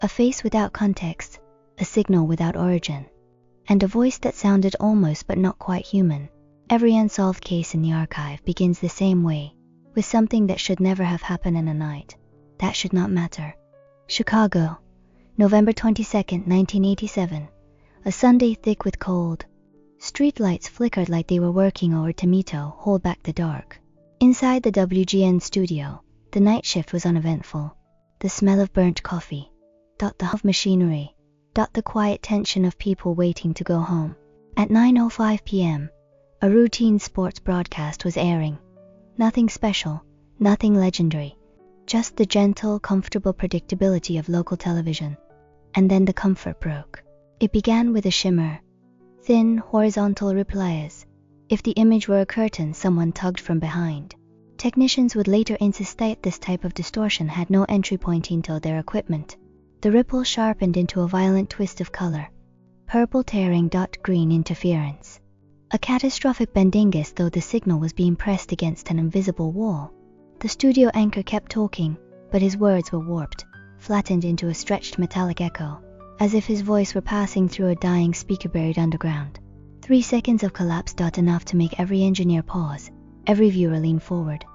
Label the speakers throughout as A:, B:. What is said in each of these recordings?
A: A face without context, a signal without origin, and a voice that sounded almost but not quite human. Every unsolved case in the archive begins the same way, with something that should never have happened in a night that should not matter. Chicago, November 22, 1987. A Sunday thick with cold. Street lights flickered like they were working over to hold back the dark. Inside the WGN studio, the night shift was uneventful. The smell of burnt coffee, the hum of machinery, the quiet tension of people waiting to go home. At 9:05 p.m., a routine sports broadcast was airing. Nothing special, nothing legendary, just the gentle, comfortable predictability of local television. And then the comfort broke. It began with a shimmer, thin, horizontal replies. If the image were a curtain someone tugged from behind. Technicians would later insist that this type of distortion had no entry point into their equipment. The ripple sharpened into a violent twist of color. Purple tearing, green interference. A catastrophic bendingus, though the signal was being pressed against an invisible wall. The studio anchor kept talking, but his words were warped, flattened into a stretched metallic echo, as if his voice were passing through a dying speaker buried underground. 3 seconds of collapse, enough to make every engineer pause, every viewer lean forward.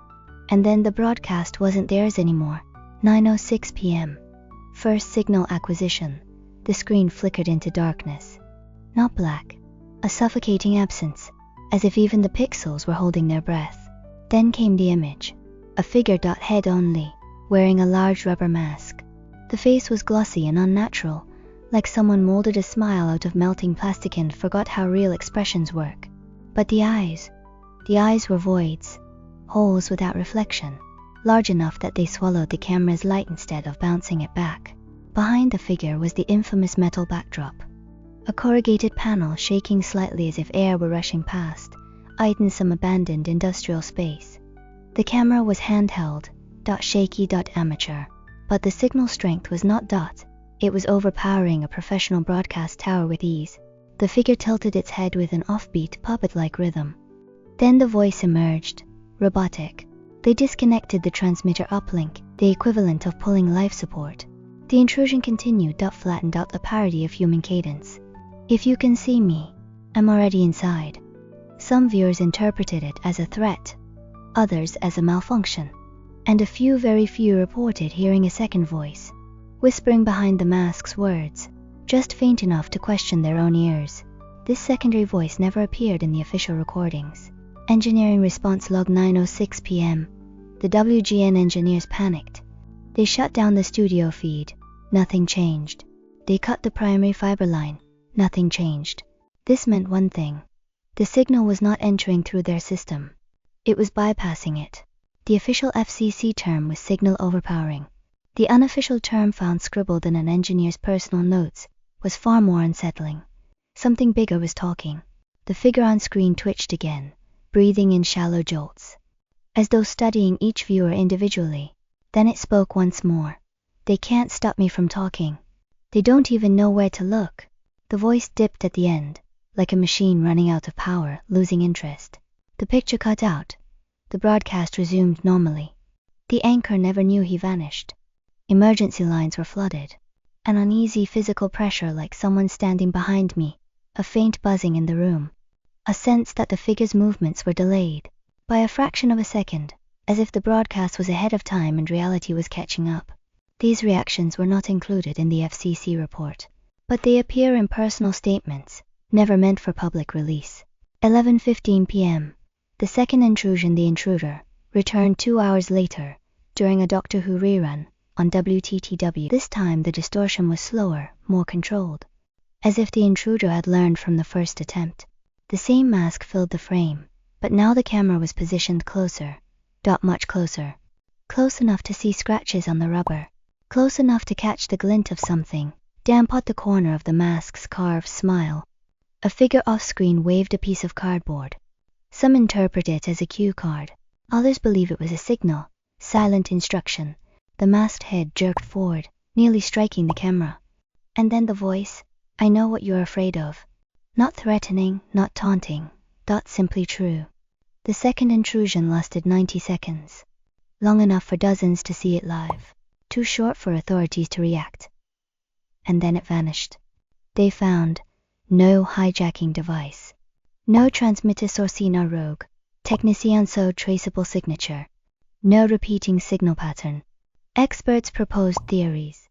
A: And then the broadcast wasn't theirs anymore. 9:06 p.m. First signal acquisition. The screen flickered into darkness. Not black. A suffocating absence, as if even the pixels were holding their breath. Then came the image. A figure, head only, wearing a large rubber mask. The face was glossy and unnatural, like someone molded a smile out of melting plastic and forgot how real expressions work. But the eyes were voids, holes without reflection, large enough that they swallowed the camera's light instead of bouncing it back. Behind the figure was the infamous metal backdrop. A corrugated panel shaking slightly as if air were rushing past, eyed in some abandoned industrial space. The camera was handheld, shaky, amateur. But the signal strength was not . It was overpowering a professional broadcast tower with ease. The figure tilted its head with an offbeat, puppet-like rhythm. Then the voice emerged, robotic. They disconnected the transmitter uplink, the equivalent of pulling life support. The intrusion continued, flattened out a parody of human cadence. If you can see me, I'm already inside. Some viewers interpreted it as a threat, others as a malfunction. And a few, very few, reported hearing a second voice, whispering behind the mask's words, just faint enough to question their own ears. This secondary voice never appeared in the official recordings. Engineering response log 9:06 p.m. The WGN engineers panicked. They shut down the studio feed. Nothing changed. They cut the primary fiber line. Nothing changed. This meant one thing. The signal was not entering through their system. It was bypassing it. The official FCC term was signal overpowering. The unofficial term found scribbled in an engineer's personal notes was far more unsettling. Something bigger was talking. The figure on screen twitched again, breathing in shallow jolts, as though studying each viewer individually. Then it spoke once more. They can't stop me from talking. They don't even know where to look. The voice dipped at the end, like a machine running out of power, losing interest. The picture cut out. The broadcast resumed normally. The anchor never knew he vanished. Emergency lines were flooded. An uneasy physical pressure, like someone standing behind me. A faint buzzing in the room. A sense that the figure's movements were delayed by a fraction of a second, as if the broadcast was ahead of time and reality was catching up. These reactions were not included in the FCC report, but they appear in personal statements, never meant for public release. 11:15 p.m. The second intrusion, the intruder, returned 2 hours later, during a Doctor Who rerun, on WTTW. This time the distortion was slower, more controlled. As if the intruder had learned from the first attempt. The same mask filled the frame, but now the camera was positioned closer. Much closer. Close enough to see scratches on the rubber. Close enough to catch the glint of something damp at the corner of the mask's carved smile. A figure off-screen waved a piece of cardboard. Some interpret it as a cue card. Others believe it was a signal, silent instruction. The masked head jerked forward, nearly striking the camera. And then the voice, I know what you're afraid of. Not threatening, not taunting, simply true. The second intrusion lasted 90 seconds. Long enough for dozens to see it live. Too short for authorities to react. and then it vanished. They found no hijacking device, no transmitter Sorsina rogue, technicien so traceable signature, no repeating signal pattern. Experts proposed theories: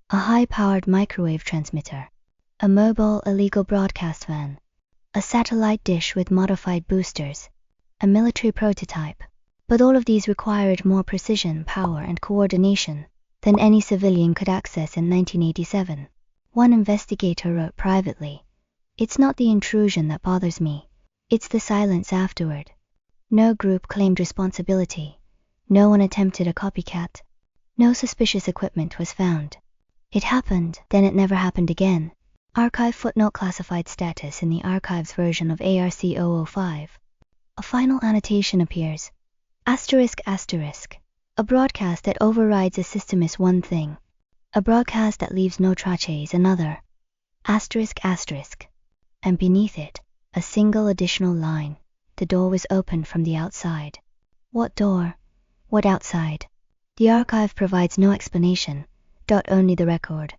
A: a high-powered microwave transmitter, a mobile illegal broadcast van, a satellite dish with modified boosters, a military prototype. But all of these required more precision, power, and coordination than any civilian could access in 1987. One investigator wrote privately, "It's not the intrusion that bothers me, it's the silence afterward. No group claimed responsibility, no one attempted a copycat, no suspicious equipment was found. It happened, then it never happened again." Archive footnote: classified status in the archives version of ARC 005. A final annotation appears. ****. A broadcast that overrides a system is one thing. A broadcast that leaves no traces another. ****. And beneath it, a single additional line. The door was opened from the outside. What door? What outside? The archive provides no explanation, only the record.